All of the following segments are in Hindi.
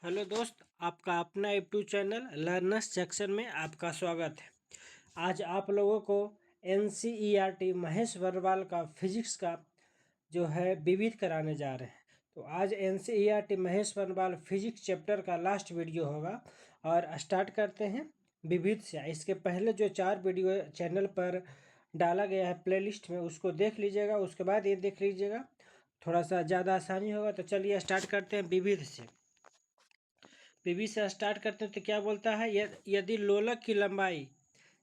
हेलो दोस्त, आपका अपना यूट्यूब चैनल लर्नर्स सेक्शन में आपका स्वागत है। आज आप लोगों को NCERT महेश वर्रवाल का फिजिक्स का जो है विविध कराने जा रहे हैं। तो आज NCERT महेश वर्रवाल फिजिक्स चैप्टर का लास्ट वीडियो होगा और स्टार्ट करते हैं विविध से। इसके पहले जो 4 वीडियो चैनल पर डाला गया है प्लेलिस्ट में, उसको देख लीजिएगा, उसके बाद ये देख लीजिएगा, थोड़ा सा ज़्यादा आसानी होगा। तो चलिए स्टार्ट करते हैं विविध से। पीवी से स्टार्ट करते हैं तो क्या बोलता है, यदि लोलक की लंबाई,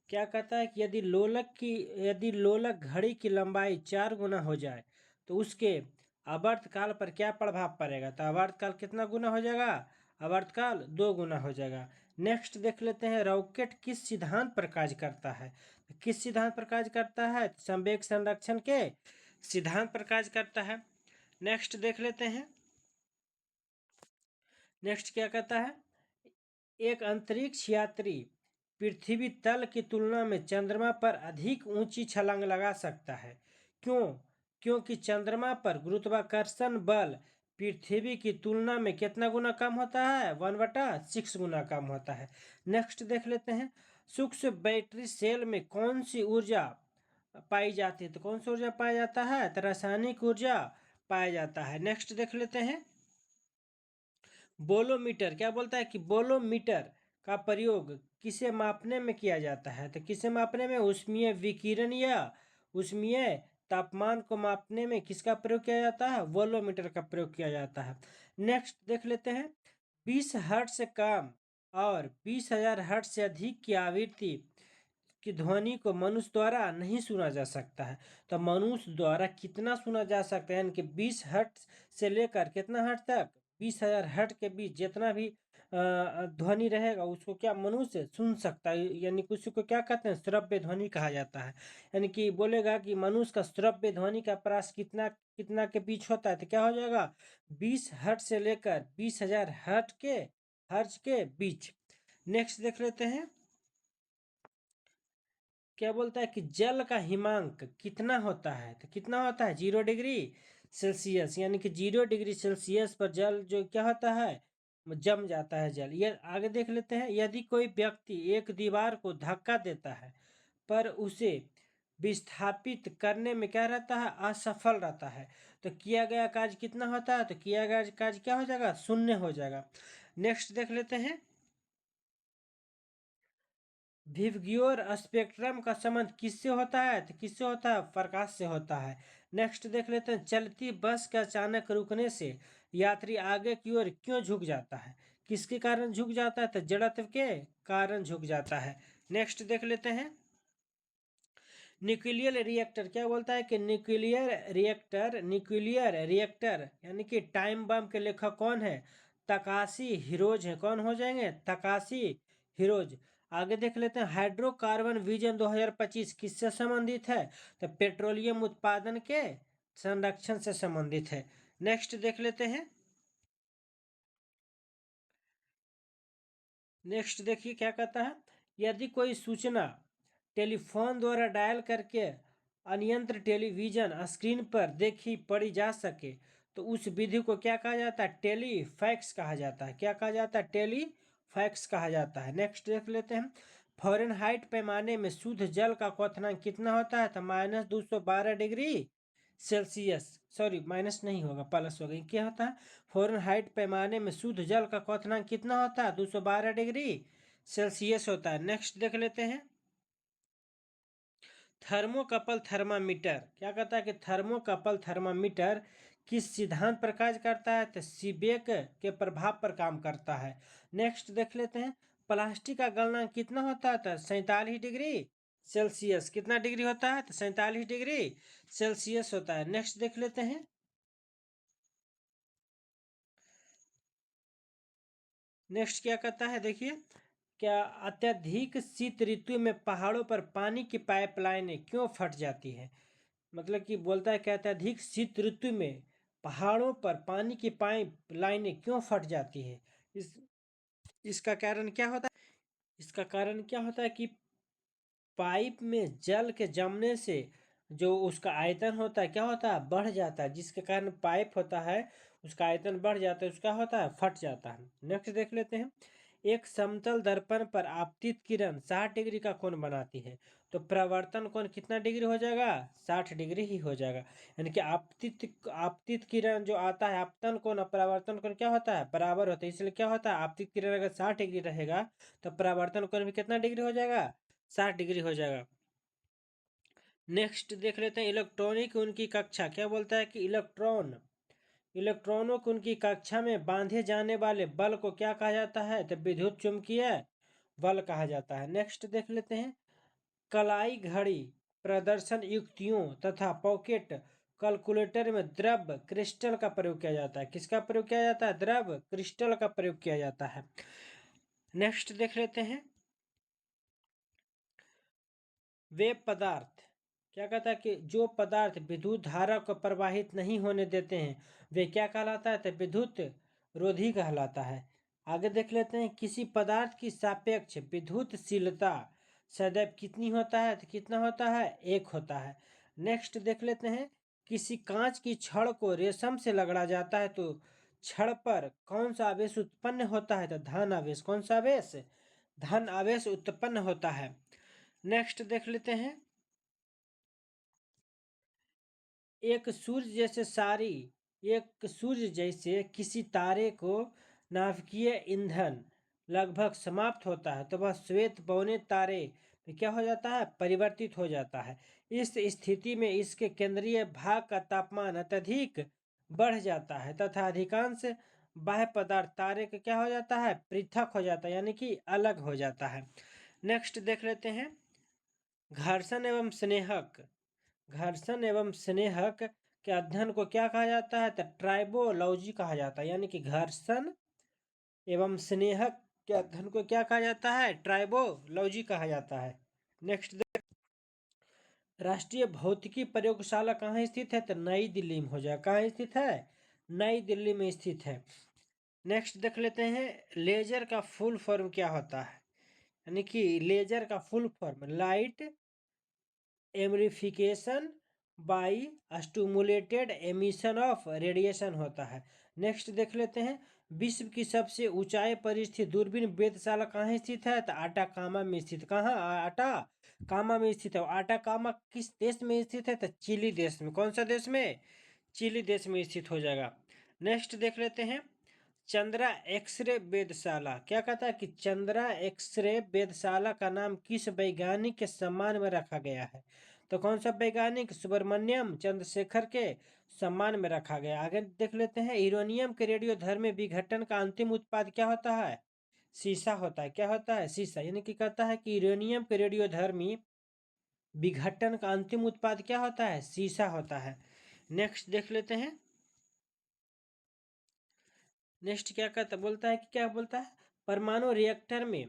क्या कहता है कि यदि लोलक घड़ी की लंबाई 4 गुना हो जाए तो उसके आवर्तकाल पर क्या प्रभाव पड़ेगा। तो आवर्तकाल कितना गुना हो जाएगा, आवर्तकाल 2 गुना हो जाएगा। नेक्स्ट देख लेते हैं, रॉकेट किस सिद्धांत पर कार्य करता है। किस सिद्धांत पर कार्य करता है, संवेग संरक्षण के सिद्धांत पर कार्य करता है। नेक्स्ट देख लेते हैं, नेक्स्ट क्या कहता है, एक अंतरिक्ष यात्री पृथ्वी तल की तुलना में चंद्रमा पर अधिक ऊंची छलांग लगा सकता है। क्यों? क्योंकि चंद्रमा पर गुरुत्वाकर्षण बल पृथ्वी की तुलना में कितना गुना कम होता है, 1/6 गुना कम होता है। नेक्स्ट देख लेते हैं, सूक्ष्म बैटरी सेल में कौन सी ऊर्जा पाई जाती है। तो कौन सी ऊर्जा पाया जाता है, तो रासायनिक ऊर्जा पाया जाता है। नेक्स्ट देख लेते हैं, बोलोमीटर, क्या बोलता है कि बोलोमीटर का प्रयोग किसे मापने में किया जाता है। तो किसे मापने में, ऊष्मीय विकिरण या ऊष्मीय तापमान को मापने में किसका प्रयोग किया जाता है, वोलोमीटर का प्रयोग किया जाता है। नेक्स्ट देख लेते हैं, 20 हर्ट्ज से कम और 20,000 हर्ट्ज से अधिक की आवृत्ति की ध्वनि को मनुष्य द्वारा नहीं सुना जा सकता है। तो मनुष्य द्वारा कितना सुना जा सकता है, यानी कि 20 हर्ट्ज से लेकर कितना हर्ट्ज तक, 20,000 हर्ट्ज के बीच जितना भी ध्वनि रहेगा उसको क्या मनुष्य सुन सकता है। यानी कि उसको क्या कहते हैं, श्रव्य ध्वनि कहा जाता है। यानी कि बोलेगा कि मनुष्य का श्रव्य ध्वनि का प्रयास कितना कितना के बीच होता है, तो क्या हो जाएगा, 20 हर्ट्ज से लेकर 20,000 हर्ट्ज के बीच। नेक्स्ट देख लेते हैं, क्या बोलता है कि जल का हिमांक कितना होता है। तो कितना होता है, 0 डिग्री सेल्सियस। यानी कि 0 डिग्री सेल्सियस पर जल जो क्या होता है, जम जाता है जल। ये आगे देख लेते हैं, यदि कोई व्यक्ति एक दीवार को धक्का देता है पर उसे विस्थापित करने में क्या रहता है, असफल रहता है, तो किया गया कार्य कितना होता है, तो किया गया कार्य क्या हो जाएगा, 0 हो जाएगा। नेक्स्ट देख लेते हैं, विबग्योर स्पेक्ट्रम का संबंध किससे होता है, तो किससे होता है, प्रकाश से होता है। नेक्स्ट देख लेते हैं, चलती बस के अचानक रुकने से यात्री आगे की ओर क्यों झुक जाता है। किसके कारण झुक जाता है, तो जड़त्व के कारण झुक जाता है। नेक्स्ट देख लेते हैं, न्यूक्लियर रिएक्टर, क्या बोलता है कि न्यूक्लियर रिएक्टर यानी कि टाइम बम के लेखक कौन है, तकाशी हिरोज है। कौन हो जाएंगे, तकाशी हिरोज। आगे देख लेते हैं, हाइड्रोकार्बन विजन 2025 किससे संबंधित है, तो पेट्रोलियम उत्पादन के संरक्षण से संबंधित है। नेक्स्ट देख लेते हैं, नेक्स्ट देखिए क्या कहता है, यदि कोई सूचना टेलीफोन द्वारा डायल करके अनियंत्र टेलीविजन स्क्रीन पर देखी पढ़ी जा सके तो उस विधि को क्या कहा जाता है, टेलीफैक्स कहा जाता है। क्या कहा जाता है, टेलीफैक्स कहा जाता है। नेक्स्ट देख लेते हैं, फ़ारेनहाइट पैमाने में शुद्ध जल का क्वथनांक कितना होता है, तो -212 डिग्री सेल्सियस, सॉरी माइनस नहीं होगा, प्लस होगा। क्या होता है, फ़ारेनहाइट पैमाने में शुद्ध जल का क्वथनांक कितना होता है, 212 डिग्री सेल्सियस होता है। नेक्स्ट देख लेते हैं, थर्मोकपल थर्मामीटर, क्या कहता है कि थर्मोकपल थर्मामीटर किस सिद्धांत पर कार्य करता है, तो सीबेक के प्रभाव पर काम करता है। नेक्स्ट देख लेते हैं, प्लास्टिक का गलनांक कितना होता है, तो 47 डिग्री सेल्सियस। कितना डिग्री होता है, तो 47 डिग्री सेल्सियस होता है। नेक्स्ट देख लेते हैं, नेक्स्ट क्या कहता है, देखिए, क्या अत्यधिक शीत ऋतु में पहाड़ों पर पानी की पाइपलाइनें क्यों फट जाती है। मतलब कि बोलता है कि अत्यधिक शीत ऋतु में पहाड़ों पर पानी की पाइप लाइनें क्यों फट जाती है। इस इसका कारण क्या होता है, इसका कारण क्या होता है कि पाइप में जल के जमने से जो उसका आयतन होता है क्या होता है, बढ़ जाता है, जिसके कारण पाइप होता है उसका आयतन बढ़ जाता है, उसका होता है फट जाता है। नेक्स्ट देख लेते हैं, एक समतल दर्पण पर आपतित किरण 60 डिग्री का कोण बनाती है, तो प्रवर्तन कोण कितना डिग्री हो जाएगा? 60 डिग्री ही हो जाएगा। यानी कि आपतित आपतित किरण जो आता है, आपतन कोण और परावर्तन कोण क्या होता है? बराबर होता है। इसलिए क्या होता है, आपतित किरण अगर 60 डिग्री रहेगा तो परावर्तन कोण भी कितना डिग्री हो जाएगा? 60 डिग्री हो जाएगा। नेक्स्ट देख लेते हैं, इलेक्ट्रॉनिक उनकी कक्षा क्या बोलता है कि इलेक्ट्रॉनों को उनकी कक्षा में बांधे जाने वाले बल को क्या कहा जाता है? तो विद्युत चुंबकीय बल कहा जाता है। नेक्स्ट देख लेते हैं, कलाई घड़ी प्रदर्शन युक्तियों तथा पॉकेट कैलकुलेटर में द्रव क्रिस्टल का प्रयोग किया जाता है। किसका प्रयोग किया जाता है? द्रव क्रिस्टल का प्रयोग किया जाता है। नेक्स्ट देख लेते हैं, वे पदार्थ क्या कहता है कि जो पदार्थ विद्युत धारा को प्रवाहित नहीं होने देते हैं वे क्या कहलाता है? तो विद्युत रोधी कहलाता है। आगे देख लेते हैं, किसी पदार्थ की सापेक्ष विद्युतशीलता सदैव कितनी होता है? तो कितना होता है? 1 होता है। नेक्स्ट देख लेते हैं, किसी कांच की छड़ को रेशम से रगड़ा जाता है तो छड़ पर कौन सा आवेश उत्पन्न होता है? तो धन आवेश। कौन सा आवेश? धन आवेश उत्पन्न होता है। नेक्स्ट देख लेते हैं, एक सूर्य जैसे किसी तारे को नाभिकीय ईंधन लगभग समाप्त होता है तो वह श्वेत बौने तारे में क्या हो जाता है? परिवर्तित हो जाता है। इस स्थिति में इसके केंद्रीय भाग का तापमान अत्यधिक बढ़ जाता है तथा अधिकांश बाह्य पदार्थ तारे का क्या हो जाता है? पृथक हो जाता है, यानी कि अलग हो जाता है। नेक्स्ट देख लेते हैं, घर्षण एवं स्नेहक के अध्ययन को क्या कहा जाता है? तो ट्राइबोलॉजी कहा जाता है। यानी कि घर्षण एवं स्नेहक के अध्ययन को क्या कहा जाता है? ट्राइबोलॉजी कहा जाता है। नेक्स्ट, राष्ट्रीय भौतिकी प्रयोगशाला कहाँ स्थित है? तो नई दिल्ली में हो जाएगा। कहाँ स्थित है? नई दिल्ली में स्थित है। नेक्स्ट देख लेते हैं, लेजर का फुल फॉर्म क्या होता है? यानी कि लेजर का full form light amplification by stimulated emission of radiation होता है। नेक्स्ट देख लेते हैं, विश्व की सबसे ऊंचाई पर स्थित दूरबीन वेधशाला कहाँ स्थित है? तो आटाकामा में स्थित। कहाँ? आटाकामा में स्थित है। आटाकामा किस देश में स्थित है? तो चिली देश में। कौन सा देश में? चिली देश में स्थित हो जाएगा। नेक्स्ट देख लेते हैं, चंद्रा एक्सरे वेधशाला क्या कहता है कि चंद्रा एक्सरे वेधशाला का नाम किस वैज्ञानिक के सम्मान में रखा गया है? तो कौन सा वैज्ञानिक? सुब्रमण्यम चंद्रशेखर के सम्मान में रखा गया। आगे देख लेते हैं, यूरेनियम के रेडियोधर्मी विघटन का अंतिम उत्पाद क्या होता है? सीसा होता है। क्या होता है? सीसा। यानी कि कहता है कि यूरेनियम के रेडियोधर्मी विघटन का अंतिम उत्पाद क्या होता है? सीसा होता है। नेक्स्ट देख लेते हैं, नेक्स्ट क्या कहता बोलता है कि क्या बोलता है, परमाणु रिएक्टर में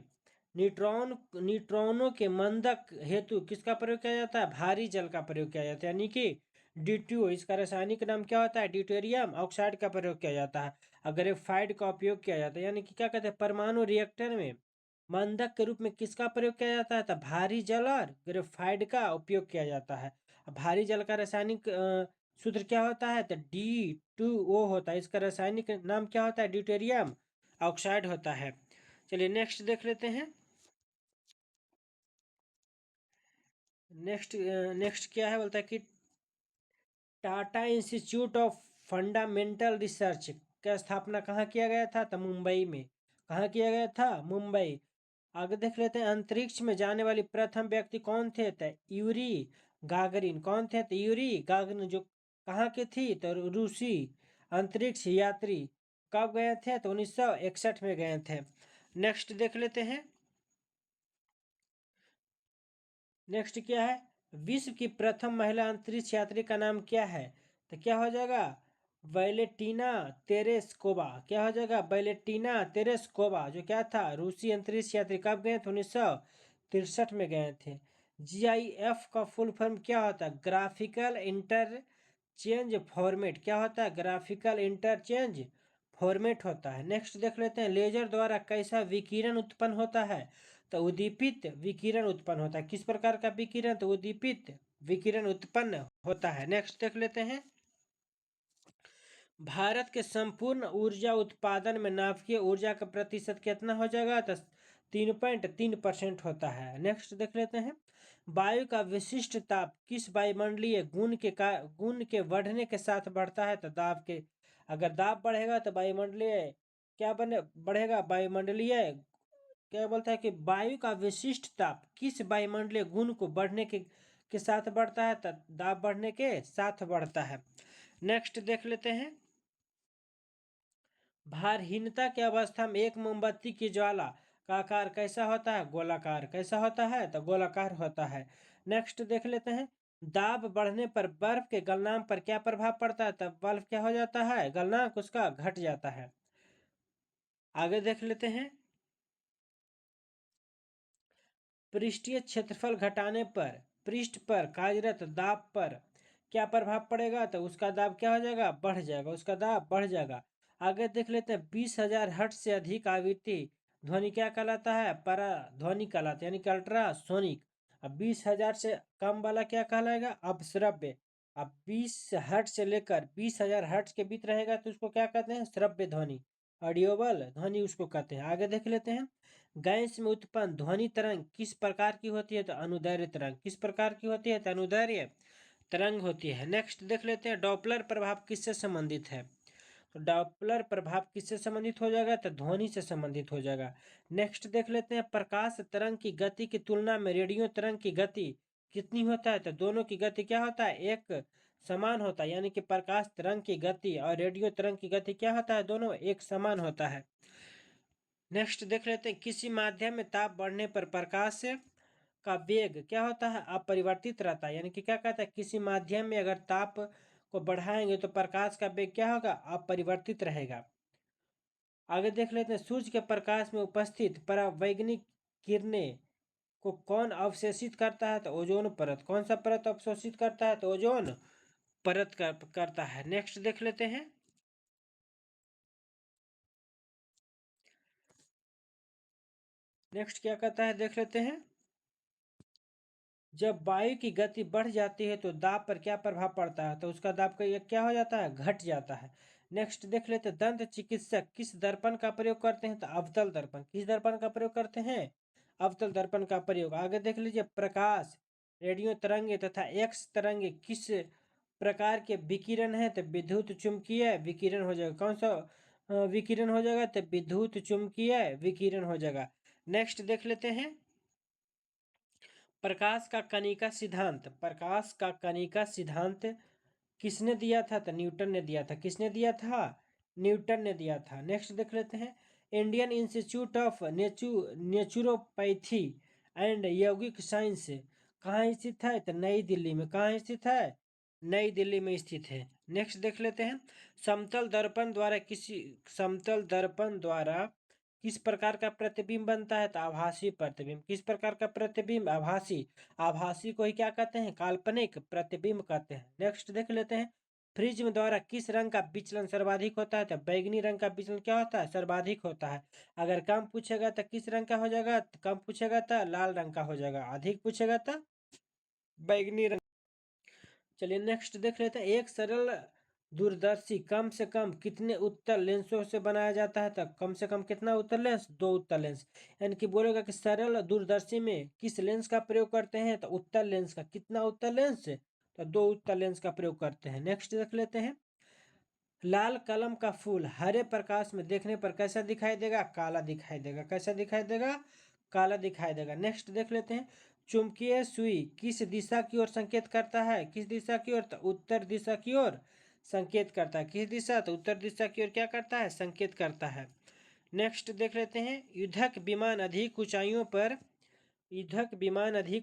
न्यूट्रॉनों के मंदक हेतु किसका प्रयोग किया जाता है? भारी जल का प्रयोग किया जाता है। यानी कि ड्यूटियो, इसका रासायनिक नाम क्या होता है? ड्यूटेरियम ऑक्साइड का प्रयोग किया जाता है। अगर ग्रेफाइट का उपयोग किया जाता है। यानी कि क्या कहते हैं, परमाणु रिएक्टर में मंदक के रूप में किसका प्रयोग किया जाता है? तो भारी जल और ग्रेफाइट का उपयोग किया जाता है। भारी जल का रासायनिक सूत्र क्या होता है? तो D2O होता है। इसका रासायनिक नाम क्या होता है? ड्यूटेरियम ऑक्साइड होता है। चलिए नेक्स्ट देख लेते हैं, नेक्स्ट क्या है, बोलता है कि Tata institute of fundamental research का स्थापना कहाँ किया गया था? तो मुंबई में। कहाँ किया गया था? मुंबई। आगे देख लेते हैं, अंतरिक्ष में जाने वाली प्रथम व्यक्ति कौन थे? तो यूरी गागरिन। कौन थे? तो यूरी गागरिन, जो कहाँ के थी? तो रूसी अंतरिक्ष यात्री। कब गए थे? तो 1961 में गए थे। नेक्स्ट देख लेते हैं, नेक्स्ट क्या है, विश्व की प्रथम महिला अंतरिक्ष यात्री का नाम क्या है? तो क्या हो जाएगा? Valentina Tereshkova. क्या हो जाएगा? वैलेंटीना तेरेस्कोवा, जो क्या था? रूसी अंतरिक्ष यात्री। कब गए थे? 1963 में गए थे। GIF का फुल फॉर्म क्या होता है? Graphical interchange format. क्या होता है? ग्राफिकल इंटरचेंज फॉर्मेट होता है। नेक्स्ट देख लेते हैं, लेजर द्वारा कैसा विकिरण उत्पन्न होता है? तो उद्दीपित विकिरण उत्पन्न होता है। किस प्रकार का विकिरण? तो उद्दीपित विकिरण उत्पन्न होता है। नेक्स्ट देख लेते हैं, भारत के संपूर्ण ऊर्जा उत्पादन में नाभिकीय ऊर्जा का प्रतिशत कितना हो जाएगा? तो 3.3% होता है। नेक्स्ट देख लेते हैं, वायु का विशिष्ट ताप किस वायुमंडलीय गुण के बढ़ने के साथ बढ़ता है? तो दाब के, अगर दाब बढ़ेगा तो वायुमंडलीय क्या बढ़ेगा? वायुमंडलीय क्या बोलता है कि वायु का विशिष्ट ताप किस वायुमंडलीय गुण को बढ़ने के साथ बढ़ता है? तो दाब बढ़ने के साथ बढ़ता है। नेक्स्ट देख लेते हैं, भारहीनता की अवस्था में एक मोमबत्ती की ज्वाला का आकार कैसा होता है? गोलाकार। कैसा होता है? तो गोलाकार होता है। नेक्स्ट देख लेते हैं, दाब बढ़ने पर बर्फ के गलनांक पर क्या प्रभाव पड़ता है? तब बर्फ क्या हो जाता है? गलनांक उसका घट जाता है। आगे देख लेते हैं, पृष्ठीय क्षेत्रफल घटाने पर पृष्ठ पर कार्यरत दाब पर क्या प्रभाव पड़ेगा? तो उसका दाब क्या हो जाएगा? बढ़ जाएगा। उसका दाब बढ़ जाएगा। आगे देख लेते हैं, 20,000 हर्ट्ज से अधिक आवृत्ति ध्वनि क्या कहलाता है? पराध्वनि कहलाता है, यानी कि अल्ट्रासोनिक। अब 20,000 से कम वाला क्या कहलाएगा? अपश्रव्य। अब 20 हर्ट्ज से लेकर 20,000 हर्ट्ज के बीच रहेगा तो उसको क्या कहते हैं? श्रव्य ध्वनि, ऑडियोबल ध्वनि उसको कहते हैं। आगे देख लेते हैं, गैस में उत्पन्न ध्वनि तरंग किस प्रकार की होती है? तो अनुदैर्ध्य तरंग। किस प्रकार की होती है? तो अनुदैर्ध्य तरंग होती है। नेक्स्ट देख लेते हैं, डॉपलर प्रभाव किससे संबंधित है? तो डॉपलर प्रभाव किससे संबंधित हो जाएगा? तो ध्वनि से संबंधित हो जाएगा। नेक्स्ट देख लेते हैं, प्रकाश तरंग की गति की तुलना में रेडियो तरंग की गति कितनी होता है? तो दोनों की गति क्या होता है? एक समान होता है, यानी कि प्रकाश तरंग की गति और रेडियो तरंग की गति क्या होता है? दोनों एक समान होता है। नेक्स्ट देख लेते हैं, किसी माध्यम में ताप बढ़ने पर प्रकाश का वेग क्या होता है? अपरिवर्तित रहता है, यानी कि क्या कहता है, किसी माध्यम में अगर ताप को बढ़ाएंगे तो प्रकाश का वेग क्या होगा? अपरिवर्तित रहेगा। आगे देख लेते हैं, सूर्य के प्रकाश में उपस्थित परावैंगनिक किरणें को कौन अवशोषित करता है? तो ओजोन परत। कौन सा परत अवशोषित करता है? तो ओजोन परत करता है। नेक्स्ट देख लेते हैं, नेक्स्ट क्या कहता है देख लेते हैं, जब वायु की गति बढ़ जाती है तो दाब पर क्या प्रभाव पड़ता है? तो उसका दाब का ये क्या हो जाता है? घट जाता है। नेक्स्ट देख लेते हैं, दंत चिकित्सक किस दर्पण का प्रयोग करते हैं? तो अवतल दर्पण। किस दर्पण का प्रयोग करते हैं? अवतल दर्पण का प्रयोग। आगे देख लीजिए, प्रकाश, रेडियो तरंगे तथा एक्स तरंगे किस प्रकार के विकिरण है? तो विद्युत चुंबकीय विकिरण हो जाएगा। कौन सा विकिरण हो जाएगा? तो विद्युत चुंबकीय विकिरण हो जाएगा। नेक्स्ट देख लेते हैं, प्रकाश का कणिका सिद्धांत। प्रकाश का कणिका सिद्धांत किसने दिया था? तो न्यूटन ने दिया था। किसने दिया था? न्यूटन ने दिया था। नेक्स्ट देख लेते हैं, Indian institute of naturopathy and यौगिक साइंस कहाँ स्थित है? तो नई दिल्ली में। कहाँ स्थित है? नई दिल्ली में स्थित है। नेक्स्ट देख लेते हैं, समतल दर्पण द्वारा किस प्रकार का प्रतिबिंब बनता है? तो आभासी प्रतिबिंब। किस प्रकार का प्रतिबिंब? आभासी। आभासी को ही क्या कहते हैं? काल्पनिक प्रतिबिंब कहते हैं। नेक्स्ट देख लेते हैं, प्रिज्म द्वारा किस रंग का विचलन सर्वाधिक होता है? तो बैगनी रंग का विचलन क्या होता है? सर्वाधिक होता है। अगर कम पूछेगा तो किस रंग का हो जाएगा? तो कम पूछेगा तो लाल रंग का हो जाएगा। अधिक पूछेगा तो बैगनी रंग। चलिए नेक्स्ट देख लेते हैं, एक सरल दूरदर्शी कम से कम कितने उत्तल लेंसों से बनाया जाता है? तब कम से कम कितना उत्तल लेंस? 2 उत्तल लेंस। यानी कि बोलेगा कि सरल दूरदर्शी में किस लेंस का प्रयोग करते हैं? तो उत्तल लेंस का। कितना उत्तल लेंस? तो 2 उत्तल लेंस का प्रयोग करते हैं। नेक्स्ट देख लेते हैं, लाल कलम का फूल हरे प्रकाश में देखने पर कैसा दिखाई देगा? काला दिखाई देगा। कैसा दिखाई देगा? काला दिखाई देगा। नेक्स्ट देख लेते हैं, चुंबकीय सुई किस दिशा की ओर संकेत करता है? किस दिशा की ओर? तो उत्तर दिशा की ओर संकेत करता है। किस दिशा? तो उत्तर दिशा की ओर क्या करता है? संकेत करता है। नेक्स्ट देख लेते हैं, युद्धक विमान अधिक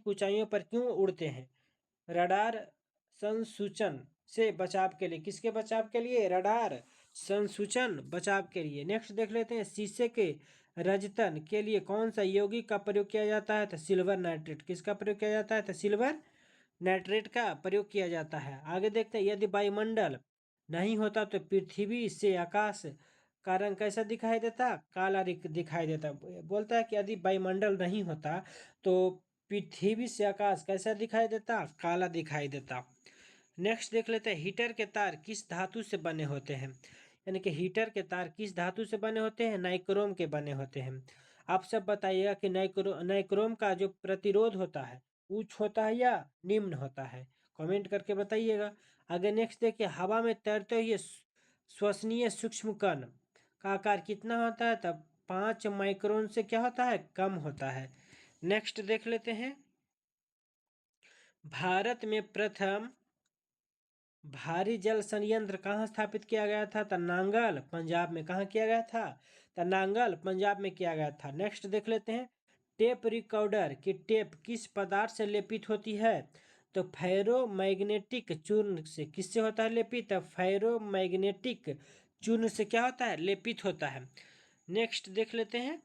ऊंचाइयों पर क्यों उड़ते हैं? रडार संसूचन से बचाव के लिए। किसके बचाव के लिए? रडार संसूचन बचाव के लिए। नेक्स्ट देख लेते हैं, शीशे के रजतन के लिए कौन सा यौगिक का प्रयोग किया जाता है? तो सिल्वर नाइट्रेट। किसका प्रयोग किया जाता है? तो सिल्वर नाइट्रेट का प्रयोग किया जाता है। आगे देखते हैं, यदि वायुमंडल नहीं होता तो पृथ्वी से आकाश का रंग कैसा दिखाई देता? काला दिखाई देता। बोलता है कि यदि वायुमंडल नहीं होता तो पृथ्वी से आकाश कैसा दिखाई देता? काला दिखाई देता। नेक्स्ट देख लेते हैं हीटर के तार किस धातु से बने होते हैं। यानी कि हीटर के तार किस धातु से बने होते हैं, नाइक्रोम के बने होते हैं। आप सब बताइएगा कि नाइक्रोम का जो प्रतिरोध होता है उच्च होता है या निम्न होता है, कमेंट करके बताइएगा। आगे नेक्स्ट देखिए हवा में तैरते हुए श्वसनीय सूक्ष्म कण का आकार कितना होता है, तब 5 माइक्रोन से क्या होता है, कम होता है। नेक्स्ट देख लेते हैं भारत में प्रथम भारी जल संयंत्र कहाँ स्थापित किया गया था, तो नांगल पंजाब में। कहाँ किया गया था, तो नांगल पंजाब में किया गया था। नेक्स्ट देख लेते हैं टेप रिकॉर्डर की टेप किस पदार्थ से लेपित होती है, तो फेरोमैग्नेटिक चूर्ण से। किससे होता है लेपित, तो फेरोमैग्नेटिक चूर्ण से क्या होता है, लेपित होता है। नेक्स्ट देख लेते हैं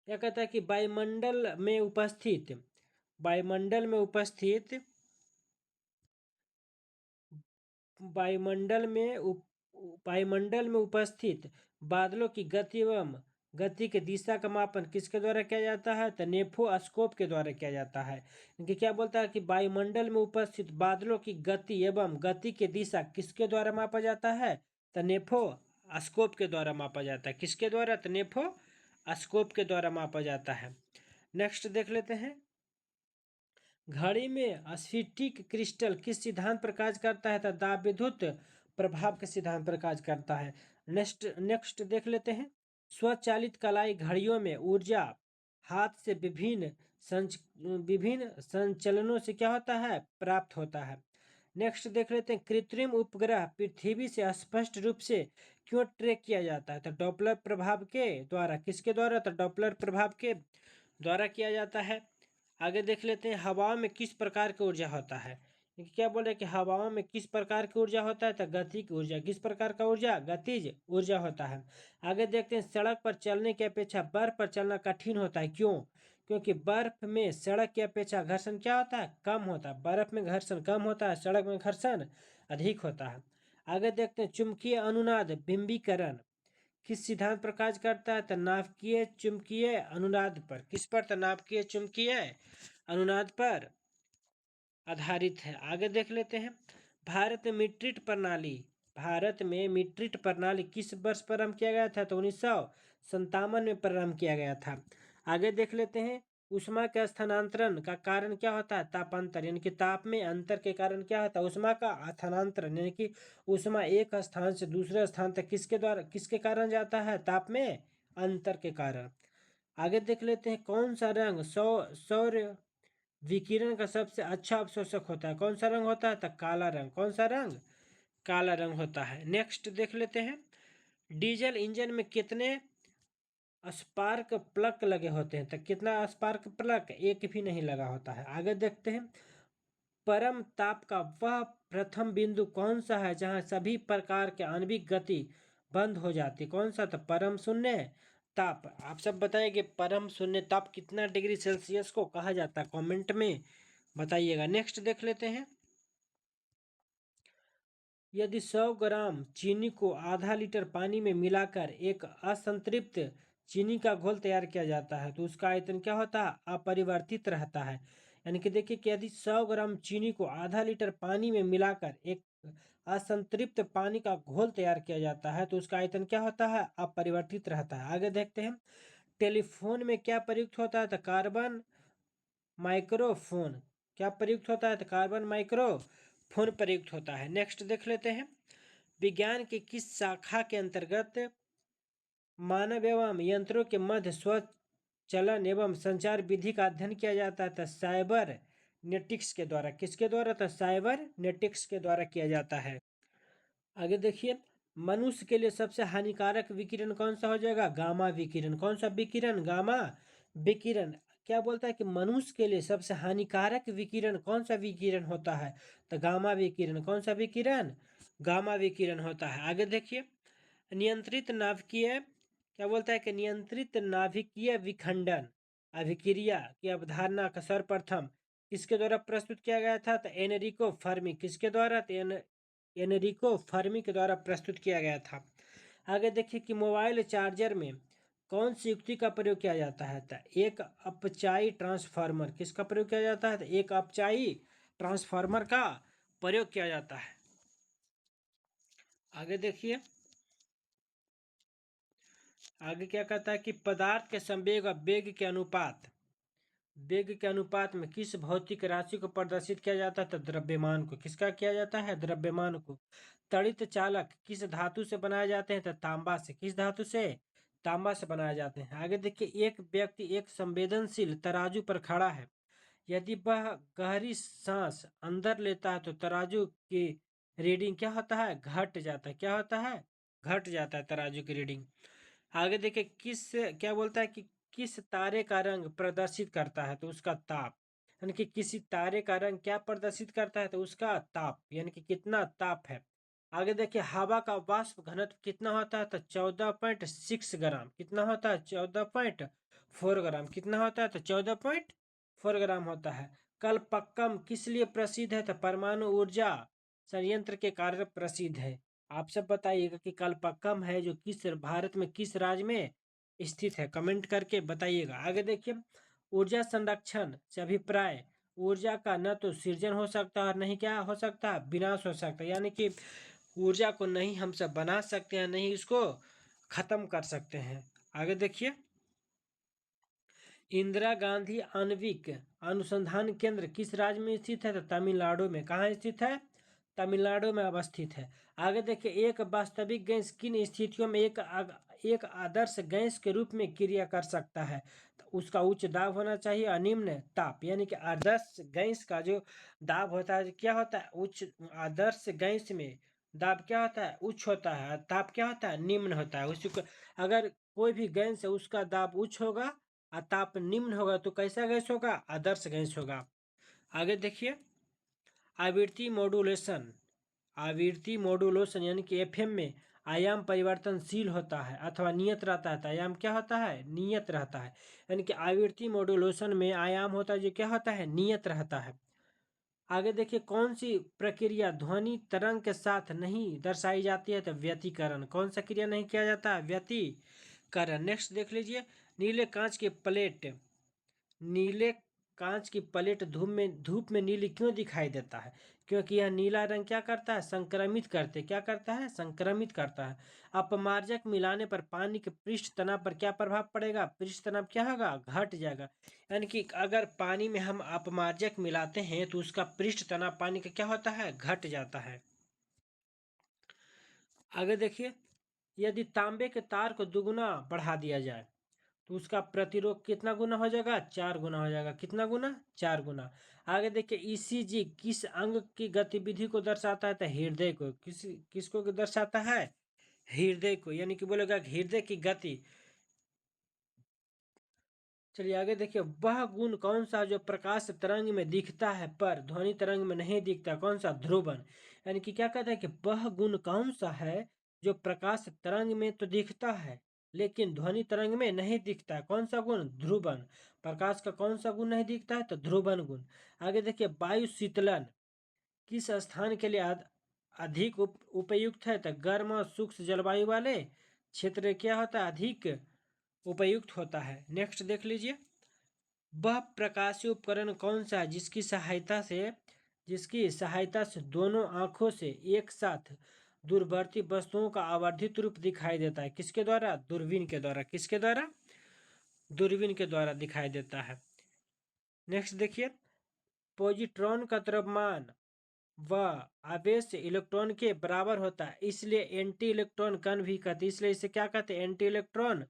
क्या कहता है कि वायुमंडल में उपस्थित वायुमंडल में उपस्थित बादलों की गति एवं गति की दिशा का मापन किसके द्वारा किया जाता है, तो नेफोस्कोप के द्वारा किया जाता है। क्योंकि क्या बोलता है कि वायुमंडल में उपस्थित बादलों की गति एवं गति की दिशा किसके द्वारा मापा जाता है, तो नेफोस्कोप के द्वारा मापा जाता है। किसके द्वारा, तो नेफोस्कोप के द्वारा मापा जाता है। नेक्स्ट देख लेते हैं घड़ी में स्फटिक क्रिस्टल किस सिद्धांत पर कार्य करता है, तो दाब विद्युत प्रभाव के सिद्धांत पर कार्य करता है। नेक्स्ट देख लेते हैं स्वचालित कलाई घड़ियों में ऊर्जा हाथ से विभिन्न संचलनों से क्या होता है, प्राप्त होता है। नेक्स्ट देख लेते हैं कृत्रिम उपग्रह पृथ्वी से स्पष्ट रूप से क्यों ट्रैक किया जाता है, तो डॉपलर प्रभाव के द्वारा। किसके द्वारा, तो डॉपलर प्रभाव के द्वारा किया जाता है। आगे देख लेते हैं हवाओं में किस प्रकार की ऊर्जा होता है। क्या बोल रहे हैं कि हवाओं में किस प्रकार की ऊर्जा होता है, तो गतिज ऊर्जा। किस प्रकार का ऊर्जा, गतिज ऊर्जा होता है। आगे देखते हैं सड़क पर चलने की अपेक्षा बर्फ पर चलना कठिन होता है, क्यों, क्योंकि बर्फ में सड़क की अपेक्षा घर्षण क्या होता है, कम होता है। बर्फ में घर्षण कम होता है, सड़क में घर्षण अधिक होता है। आगे देखते हैं चुंबकीय अनुनाद बिंबीकरण किस सिद्धांत पर कार्य करता है, तो नाभिकीय चुंबकीय अनुनाद पर। किस पर, तो नाभिकीय चुंबकीय अनुनाद पर आधारित है। आगे देख लेते हैं भारत में मीट्रिक प्रणाली किस वर्ष प्रारंभ किया गया था, तो 1957 में प्रारंभ किया गया था। आगे देख लेते हैं उष्मा के स्थानांतरण का कारण क्या होता है, तापांतर। यानी कि ताप में अंतर के कारण क्या होता है, उष्मा का स्थानांतरण। यानी कि उष्मा एक स्थान से दूसरे स्थान तक किसके कारण जाता है, ताप में अंतर के कारण। आगे देख लेते हैं कौन सा रंग सौर विकिरण का सबसे अच्छा अवशोषक होता है। कौन सा रंग होता है, तो काला रंग। कौन सा रंग, काला रंग होता है। नेक्स्ट देख लेते हैं डीजल इंजन में कितने स्पार्क प्लग लगे होते हैं, तो कितना स्पार्क प्लग, एक भी नहीं लगा होता है। आगे देखते हैं परम ताप का वह प्रथम बिंदु कौन सा है जहां सभी प्रकार के आणविक गति बंद हो जाती। कौन सा, तो परम शून्य ताप। आप सब बताइए परम शून्य ताप कितना डिग्री सेल्सियस को कहा जाता है, कमेंट में बताइएगा। नेक्स्ट देख लेते हैं यदि 100 ग्राम चीनी को आधा लीटर पानी में मिलाकर एक असंतृप्त चीनी का घोल तैयार किया जाता है तो उसका आयतन क्या होता है, अपरिवर्तित रहता है। यानी कि देखिए कि यदि 100 ग्राम चीनी को आधा लीटर पानी में मिलाकर एक असंतृप्त पानी का घोल तैयार किया जाता है तो उसका आयतन क्या होता है, अपरिवर्तित रहता है। आगे देखते हैं टेलीफोन में क्या प्रयुक्त होता है, तो कार्बन माइक्रोफोन। क्या प्रयुक्त होता है, तो कार्बन माइक्रोफोन प्रयुक्त होता है। नेक्स्ट देख लेते हैं विज्ञान की किस शाखा के अंतर्गत मानव एवं यंत्रों के मध्य स्वचलन एवं संचार विधि का अध्ययन किया जाता है, तो साइबर नेटिक्स के द्वारा। किसके द्वारा, तो साइबर नेटिक्स के द्वारा किया जाता है। आगे देखिए मनुष्य के लिए सबसे हानिकारक विकिरण कौन सा हो जाएगा, गामा विकिरण। कौन सा विकिरण, गामा विकिरण। क्या बोलता है कि मनुष्य के लिए सबसे हानिकारक विकिरण कौन सा विकिरण होता है, तो गामा विकिरण। कौन सा विकिरण, गामा विकिरण होता है। आगे देखिए नियंत्रित नाभिकीय, क्या बोलता है कि नियंत्रित नाभिकीय विखंडन अभिक्रिया की अवधारणा का सर्वप्रथम किसके द्वारा प्रस्तुत किया गया था, तो एनरिको फर्मी। किसके द्वारा, तो एनरिको फर्मी के द्वारा प्रस्तुत किया गया था। आगे देखिए कि मोबाइल चार्जर में कौन सी युक्ति का प्रयोग किया जाता है, तो एक अपचाई ट्रांसफार्मर। किसका प्रयोग किया जाता है, तो एक अपचाई ट्रांसफार्मर का प्रयोग किया जाता है। आगे देखिए, आगे क्या कहता है कि पदार्थ के संवेग और वेग के अनुपात में किस भौतिक राशि को प्रदर्शित किया जाता है? तो द्रव्यमान को। किसका किया जाता है? द्रव्यमान को। तड़ित चालक किस धातु से बनाए जाते हैं? तो तांबा से। किस धातु से? तांबा से बनाए जाते हैं। आगे देखिए, एक व्यक्ति एक संवेदनशील तराजू पर खड़ा है। यदि वह गहरी सांस अंदर लेता है तो तराजू की रीडिंग क्या होता है? घट जाता है। क्या होता है? घट जाता है तराजू की रीडिंग। आगे देखिए, क्या बोलता है कि किस तारे का रंग प्रदर्शित करता है? तो उसका ताप। यानी कि किसी तारे का रंग क्या प्रदर्शित करता है? तो उसका ताप, यानी कि कितना ताप है। आगे देखिए, हवा का वाष्प घनत्व कितना होता है? तो 14.6 ग्राम। कितना होता है? 14.4 ग्राम। कितना होता है? तो 14.4 ग्राम होता है। कलपक्कम किस लिए प्रसिद्ध है? तो परमाणु ऊर्जा संयंत्र के कारण प्रसिद्ध है। आप सब बताइएगा कि कलपक्कम है जो किस भारत में किस राज्य में स्थित है, कमेंट करके बताइएगा। आगे देखिए, ऊर्जा संरक्षण से अभिप्राय ऊर्जा का न तो सृजन हो सकता और नहीं क्या हो सकता? विनाश हो सकता। यानी कि ऊर्जा को नहीं हम सब बना सकते हैं, नहीं इसको खत्म कर सकते हैं। आगे देखिए, इंदिरा गांधी आणविक अनुसंधान केंद्र किस राज्य में स्थित है? तो तमिलनाडु में। कहाँ स्थित है? तमिलनाडु में अवस्थित है। आगे देखिए, एक वास्तविक गैस किन स्थितियों में एक आदर्श गैस के रूप में क्रिया कर सकता है? तो उसका उच्च दाब होना चाहिए और निम्न ताप। यानी कि आदर्श गैस का जो दाब होता है क्या होता है? उच्च। आदर्श गैस में दाब क्या होता है? उच्च होता है। ताप क्या होता है? निम्न होता है। उसी को अगर कोई भी गैस है उसका दाब उच्च होगा और ताप निम्न होगा तो कैसा गैस होगा? आदर्श गैस होगा। आगे देखिए, आवृत्ति मॉड्यूलेशन यानी कि एफएम में आयाम परिवर्तनशील होता है अथवा नियत रहता है। तो आयाम क्या होता है? नियत रहता है। यानी कि आवृत्ति मॉड्यूलेशन में आयाम होता है जो क्या होता है? नियत रहता है। आगे देखिए, कौन सी प्रक्रिया ध्वनि तरंग के साथ नहीं दर्शाई जाती है? तो व्यतिकरण। कौन सा क्रिया नहीं किया जाता? व्यतिकरण। नेक्स्ट देख लीजिए, नीले कांच की प्लेट नीले कांच की प्लेट धूप में नीली क्यों दिखाई देता है? क्योंकि यह नीला रंग क्या करता है? संक्रमित करते। क्या करता है? संक्रमित करता है। अपमार्जक मिलाने पर पानी के पृष्ठ तनाव पर क्या प्रभाव पड़ेगा? पृष्ठ तनाव क्या होगा? घट जाएगा। यानी कि अगर पानी में हम अपमार्जक मिलाते हैं तो उसका पृष्ठ तनाव पानी का क्या होता है? घट जाता है। आगे देखिए, यदि तांबे के तार को दुगुना बढ़ा दिया जाए तो उसका प्रतिरोध कितना गुना हो जाएगा? 4 गुना हो जाएगा। कितना गुना? 4 गुना। आगे देखिए, ईसीजी किस अंग की गतिविधि को दर्शाता है? तो हृदय को। किसको दर्शाता है? हृदय को। यानी कि बोलेगा हृदय की गति। चलिए आगे देखिए, वह गुण कौन सा जो प्रकाश तरंग में दिखता है पर ध्वनि तरंग में नहीं दिखता? कौन सा? ध्रुवन। यानी कि क्या कहता है कि वह गुण कौन सा है जो प्रकाश तरंग में तो दिखता है लेकिन ध्वनि तरंग में नहीं दिखता है? कौन सा गुण? ध्रुवन। प्रकाश का कौन सा गुण नहीं दिखता है? तो ध्रुवन गुण। आगे देखिए, वायु शीतलन किस स्थान के लिए अधिक उपयुक्त है? तो गर्म और शुष्क जलवायु वाले क्षेत्र क्या होता है? अधिक उपयुक्त होता है। नेक्स्ट देख लीजिए, वह प्रकाशीय उपकरण कौन सा है जिसकी सहायता से दोनों आंखों से एक साथ दूरवर्ती वस्तुओं का आवर्धित रूप दिखाई देता है? किसके द्वारा? दूरबीन के द्वारा। किसके द्वारा? दूरबीन के द्वारा दिखाई देता है। नेक्स्ट देखिए, पॉजिट्रॉन का द्रव्यमान व आवेश इलेक्ट्रॉन के बराबर होता है, इसलिए एंटी इलेक्ट्रॉन कण भी कहते हैं। इसलिए इसे क्या कहते हैं? एंटी इलेक्ट्रॉन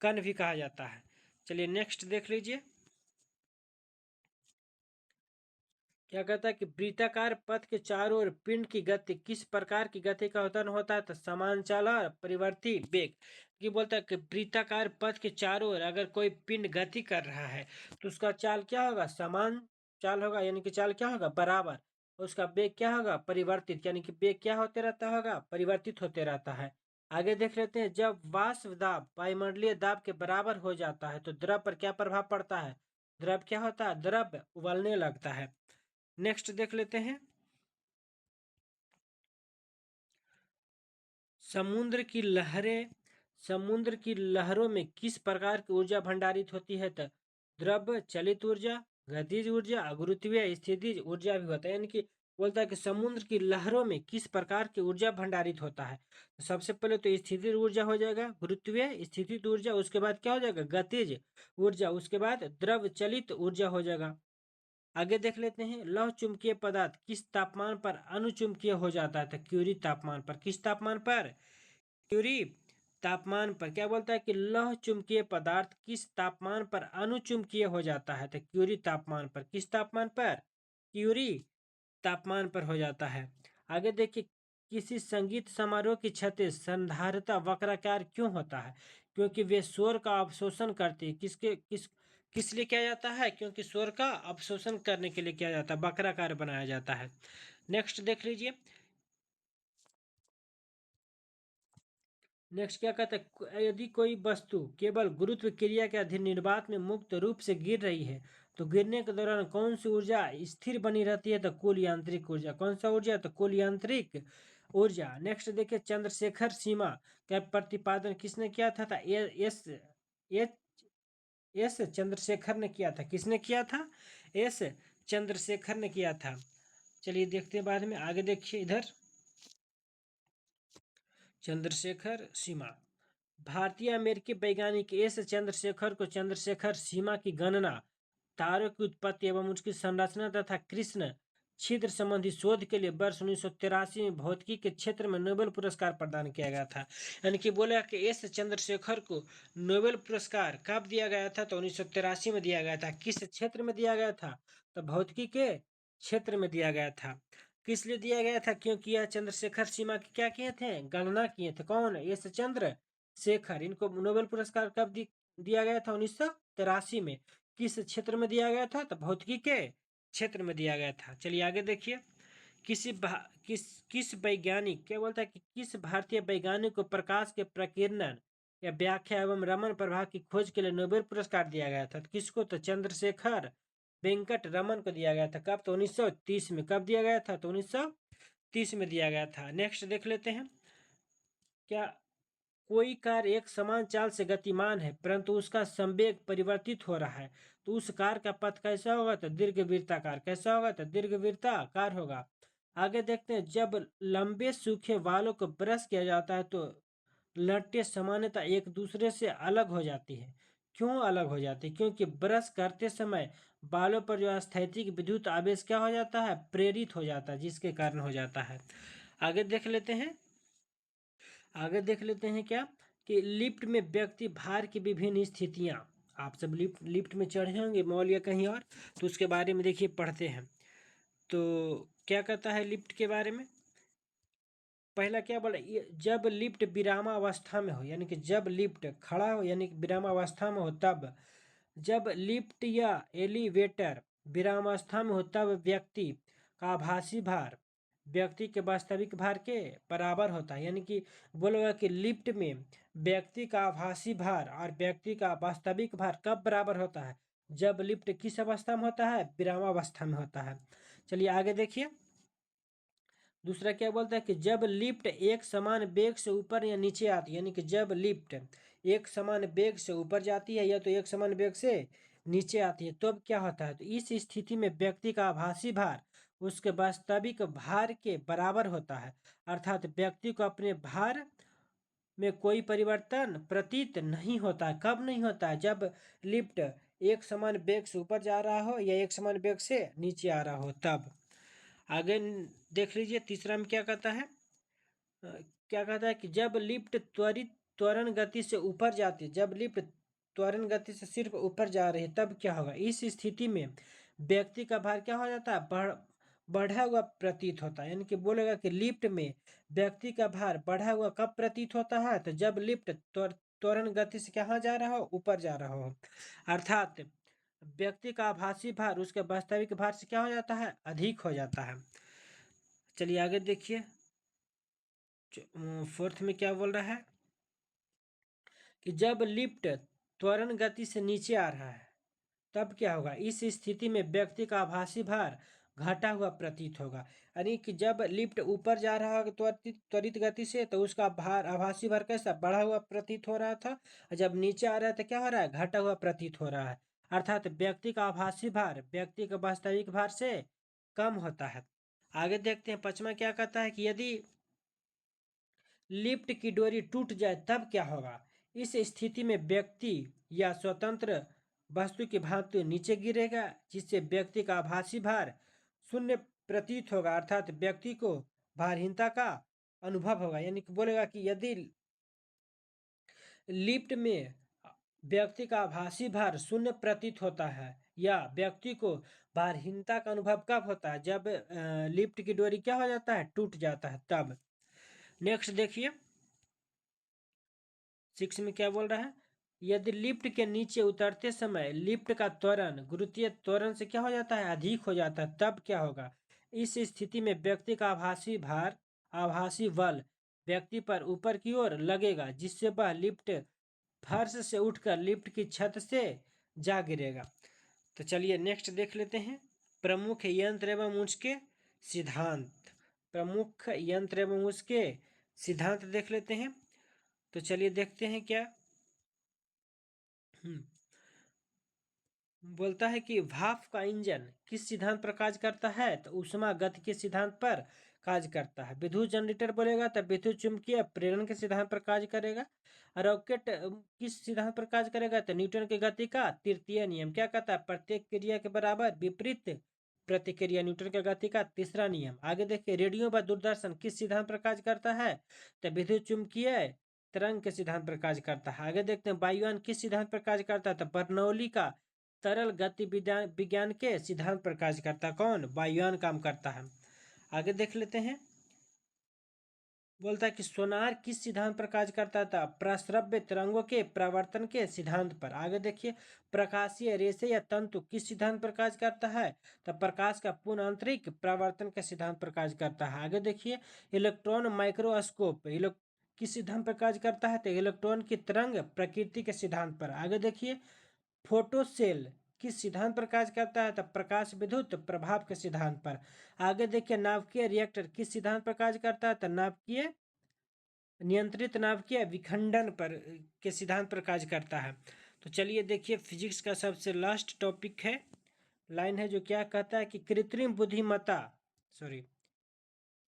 कण भी कहा जाता है। चलिए नेक्स्ट देख लीजिए, क्या कहता है कि वृत्ताकार पथ के चारों ओर पिंड की गति किस प्रकार की गति का उत्पन्न होता है? तो समान चाल और परिवर्ती वेग। ये बोलता है कि वृत्ताकार पथ के चारों ओर अगर कोई पिंड गति कर रहा है तो उसका चाल क्या होगा? समान चाल होगा। यानी कि चाल क्या होगा? बराबर। उसका वेग क्या होगा? परिवर्तित। यानी कि वेग क्या होते रहता होगा? परिवर्तित होते रहता है। आगे देख लेते हैं, जब वाष्प दाब वायुमंडलीय दाब के बराबर हो जाता है तो द्रव पर क्या प्रभाव पड़ता है? द्रव क्या होता है? द्रव उबलने लगता है। नेक्स्ट देख लेते हैं, समुद्र की लहरें समुद्र की लहरों में किस प्रकार की ऊर्जा भंडारित होती है? तो द्रव चलित ऊर्जा, गतिज ऊर्जा, गुरुत्वीय स्थितिज ऊर्जा भी होता है। यानी कि बोलता है कि समुद्र की लहरों में किस प्रकार की ऊर्जा भंडारित होता है। तो सबसे पहले तो स्थितिज ऊर्जा हो जाएगा, गुरुत्वीय स्थितिज ऊर्जा। उसके बाद क्या हो जाएगा, गतिज ऊर्जा। उसके बाद द्रव चलित ऊर्जा हो जाएगा। आगे देख लेते हैं, लौह चुंबकीय पदार्थ किस तापमान पर अनुचुंबकीय हो जाता है। तो क्यूरी तापमान पर। किस तापमान पर, क्यूरी तापमान पर। क्या बोलता है कि लौह चुंबकीय पदार्थ किस तापमान पर अनुचुंबकीय हो जाता है। तो क्यूरी तापमान पर। किस तापमान पर, क्यूरी तापमान पर हो जाता है। आगे देखिए, किसी संगीत समारोह की छतें संधारिता वक्राकार क्यों होता है। क्योंकि वे शोर का अवशोषण करती है। किस लिए किया जाता है, क्योंकि शोर का अवशोषण करने के लिए किया जाता है, वक्राकार बनाया जाता है। नेक्स्ट देख लीजिए, नेक्स्ट क्या कहता है, यदि कोई वस्तु केवल गुरुत्व क्रिया के अधीन निर्वात में मुक्त रूप से गिर रही है तो गिरने के दौरान कौन सी ऊर्जा स्थिर बनी रहती है। तो कुल यांत्रिक ऊर्जा। कौन सा ऊर्जा, तो कुल यांत्रिक ऊर्जा। नेक्स्ट देखिए, चंद्रशेखर सीमा का प्रतिपादन किसने किया था। एस एच एस चंद्रशेखर ने किया था। किसने किया था, एस चंद्रशेखर ने किया था। चलिए देखते हैं बाद में। आगे देखिए इधर, चंद्रशेखर सीमा। भारतीय अमेरिकी वैज्ञानिक एस चंद्रशेखर को चंद्रशेखर सीमा की गणना, तारों की उत्पत्ति एवं उसकी संरचना तथा कृष्ण छिद्र संबंधी शोध के लिए वर्ष 1983 में भौतिकी के क्षेत्र में नोबेल पुरस्कार प्रदान किया गया था। यानी कि बोला कि एस चंद्रशेखर को नोबेल पुरस्कार कब दिया गया था। तो 1983 में दिया गया था। किस क्षेत्र में दिया गया था, तो भौतिकी के क्षेत्र में दिया गया था। किस लिए दिया गया था, क्योंकि यह चंद्रशेखर सीमा की क्या किए थे, गणना किए थे। कौन, एस चंद्रशेखर। इनको नोबेल पुरस्कार कब दिया गया था, 1983 में। किस क्षेत्र में दिया गया था, तो भौतिकी के क्षेत्र में दिया गया था। चलिए आगे देखिए, किस वैज्ञानिक, क्या बोलता है कि किस भारतीय वैज्ञानिक को प्रकाश के प्रकीर्णन या व्याख्या एवं रमन प्रभाव की खोज के लिए नोबेल पुरस्कार दिया गया था। तो किसको, तो चंद्रशेखर वेंकट रमन को दिया गया था। कब, तो 1930 में। कब दिया गया था, तो 1930 में दिया गया था। नेक्स्ट देख लेते हैं, क्या कोई कार एक समान चाल से गतिमान है परंतु उसका संवेग परिवर्तित हो रहा है तो उस कार का पथ कैसा होगा, तो दीर्घवृत्ताकार। कैसा होगा, तो दीर्घवृत्ताकार होगा। आगे देखते हैं, जब लंबे सूखे बालों को ब्रश किया जाता है तो लट्टें सामान्यतः एक दूसरे से अलग हो जाती है। क्यों अलग हो जाती है, क्योंकि ब्रश करते समय बालों पर जो स्थैतिक विद्युत आवेश क्या हो जाता है, प्रेरित हो जाता है, जिसके कारण हो जाता है। आगे देख लेते हैं, आगे देख लेते हैं क्या, कि लिफ्ट में व्यक्ति भार की विभिन्न स्थितियां। आप सब लिफ्ट में चढ़े होंगे मॉल या कहीं और, तो उसके बारे में देखिए पढ़ते हैं। तो क्या कहता है लिफ्ट के बारे में, पहला क्या बोला, जब लिफ्ट विरामावस्था में हो, यानी कि जब लिफ्ट खड़ा हो यानी कि विरामावस्था में हो तब। जब लिफ्ट या एलिवेटर विरामावस्था में हो तब व्यक्ति का आभासी भार व्यक्ति के वास्तविक भार के बराबर होता है। यानी कि बोलेगा कि लिफ्ट में व्यक्ति का आभासी भार और व्यक्ति का वास्तविक भार कब बराबर होता है, जब लिफ्ट किस अवस्था में होता है, विरामावस्था में होता है। चलिए आगे देखिए, दूसरा क्या बोलता है कि जब लिफ्ट एक समान वेग से ऊपर या नीचे आती है, यानी कि जब लिफ्ट एक समान वेग से ऊपर जाती है या तो एक समान वेग से नीचे आती है तो अब क्या होता है, तो इस स्थिति में व्यक्ति का आभासी भार उसके वास्तविक भार के बराबर होता है। अर्थात व्यक्ति को अपने भार में कोई परिवर्तन प्रतीत नहीं होता है। कब नहीं होता है, जब लिफ्ट एक समान वेग से ऊपर जा रहा हो या एक समान वेग से नीचे आ रहा हो तब। आगे देख लीजिए, तीसरा में क्या कहता है, क्या कहता है कि जब लिफ्ट त्वरण गति से ऊपर जाती है, जब लिफ्ट त्वरण गति से सिर्फ ऊपर जा रही है तब क्या होगा, इस स्थिति में व्यक्ति का भार क्या हो जाता है, बढ़ा हुआ प्रतीत होता है। यानी कि बोलेगा कि लिफ्ट में व्यक्ति का भार बढ़ा हुआ कब प्रतीत होता है, तो जब लिफ्ट त्वरण गति से कहाँ जा रहा हो, ऊपर जा रहा हो। अर्थात व्यक्ति का आभासी भार उसके वास्तविक भार से क्या हो जाता है, अधिक हो जाता है। चलिए आगे देखिए, फोर्थ में क्या बोल रहा है कि जब लिफ्ट त्वरण गति से नीचे आ रहा है तब क्या होगा, इस स्थिति में व्यक्ति का आभासी भार घटा हुआ प्रतीत होगा। यानी कि जब लिफ्ट ऊपर जा रहा है त्वरित गति से तो उसका भार, आभासी भार कैसा, बढ़ा हुआ प्रतीत हो रहा था, और जब नीचे आ रहा है तो क्या हो रहा है, घटा हुआ प्रतीत हो रहा है। अर्थात व्यक्ति का आभासी भार व्यक्ति के वास्तविक भार से कम होता है। आगे देखते हैं पांचवा क्या कहता है कि यदि लिफ्ट की डोरी टूट जाए तब क्या होगा। इस स्थिति में व्यक्ति या स्वतंत्र वस्तु की भांति नीचे गिरेगा, जिससे व्यक्ति का आभासी भार शून्य प्रतीत होगा, अर्थात व्यक्ति को भारहीनता का अनुभव होगा। यानी कि बोलेगा कि यदि लिफ्ट में व्यक्ति का आभासी भार शून्य प्रतीत होता है या व्यक्ति को भारहीनता का अनुभव कब होता है, जब लिफ्ट की डोरी क्या हो जाता है, टूट जाता है तब। नेक्स्ट देखिए 6 में क्या बोल रहा है, यदि लिफ्ट के नीचे उतरते समय लिफ्ट का त्वरण गुरुत्वीय त्वरण से क्या हो जाता है, अधिक हो जाता है, तब क्या होगा। इस स्थिति में व्यक्ति का आभासी बल व्यक्ति पर ऊपर की ओर लगेगा, जिससे वह लिफ्ट फर्श से उठकर लिफ्ट की छत से जा गिरेगा। तो चलिए नेक्स्ट देख लेते हैं प्रमुख यंत्र एवं उसके सिद्धांत। प्रमुख यंत्र एवं उसके सिद्धांत देख लेते हैं। तो चलिए देखते हैं क्या बोलता है कि भाप का इंजन किस सिद्धांत पर कार्य करता है, तो ऊष्मा गति के सिद्धांत पर कार्य करता है। विद्युत जनरेटर बोलेगा तो विद्युत चुंबकीय प्रेरण के सिद्धांत पर कार्य करेगा। रॉकेट किस सिद्धांत पर कार्य करेगा, तो न्यूटन की गति का तृतीय नियम क्या कहता है, प्रत्येक क्रिया के बराबर विपरीत प्रतिक्रिया, न्यूटन की गति का तीसरा नियम। आगे देखिए रेडियो व दूरदर्शन किस सिद्धांत पर कार्य करता है, तो विद्युत चुंबकीय तरंग के सिद्धांत पर कार्य करता है। आगे देखते हैं वायुयान किस सिद्धांत पर कार्य करता है, तो बर्नौली का तरल गति विज्ञान के सिद्धांत पर कार्य करता है। कौन, वायुयान काम करता है। आगे देख लेते हैं बोलता है कि सोनार किस सिद्धांत पर कार्य करता था, प्रस्रव्य तरंगों के प्रवर्तन के सिद्धांत पर। आगे देखिए प्रकाशीय रेशे या तंतु किस सिद्धांत पर कार्य करता है, तो प्रकाश का पूर्ण आंतरिक प्रवर्तन के सिद्धांत पर कार्य करता है। आगे देखिए इलेक्ट्रॉन माइक्रोस्कोप किस सिद्धांत पर कार्य करता है, तो इलेक्ट्रॉन की तरंग प्रकृति के सिद्धांत पर। आगे देखिए फोटोसेल किस सिद्धांत पर कार्य करता है, तो प्रकाश विद्युत प्रभाव के सिद्धांत पर। आगे देखिए नाभिकीय रिएक्टर किस सिद्धांत पर कार्य करता है, तो नाभिकीय नियंत्रित नाभिकीय विखंडन पर के सिद्धांत पर कार्य करता है। तो चलिए देखिए फिजिक्स का सबसे लास्ट टॉपिक है, लाइन है जो क्या कहता है कि कृत्रिम बुद्धिमत्ता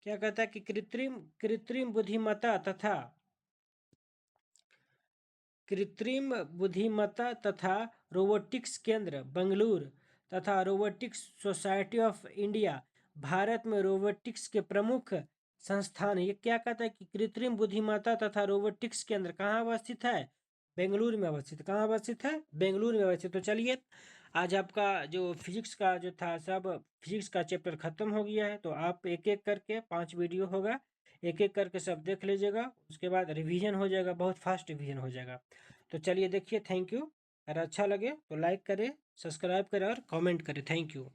क्या कहता है कि कृत्रिम बुद्धिमत्ता तथा रोबोटिक्स केंद्र बेंगलुरु तथा robotics society of India Bharat में रोबोटिक्स के प्रमुख संस्थान। ये क्या कहता है कि कृत्रिम बुद्धिमत्ता तथा रोबोटिक्स केंद्र कहाँ अवस्थित है, बेंगलुरु में अवस्थित। कहाँ अवस्थित है, बेंगलुरु में अवस्थित। तो चलिए आज आपका जो फिजिक्स का जो था सब फिजिक्स का चैप्टर खत्म हो गया है। तो आप एक एक करके 5 वीडियो होगा, एक एक करके सब देख लीजिएगा, उसके बाद रिवीजन हो जाएगा, बहुत फास्ट रिवीजन हो जाएगा। तो चलिए देखिए थैंक यू। अगर अच्छा लगे तो लाइक करें, सब्सक्राइब करें और कमेंट करें। Thank you.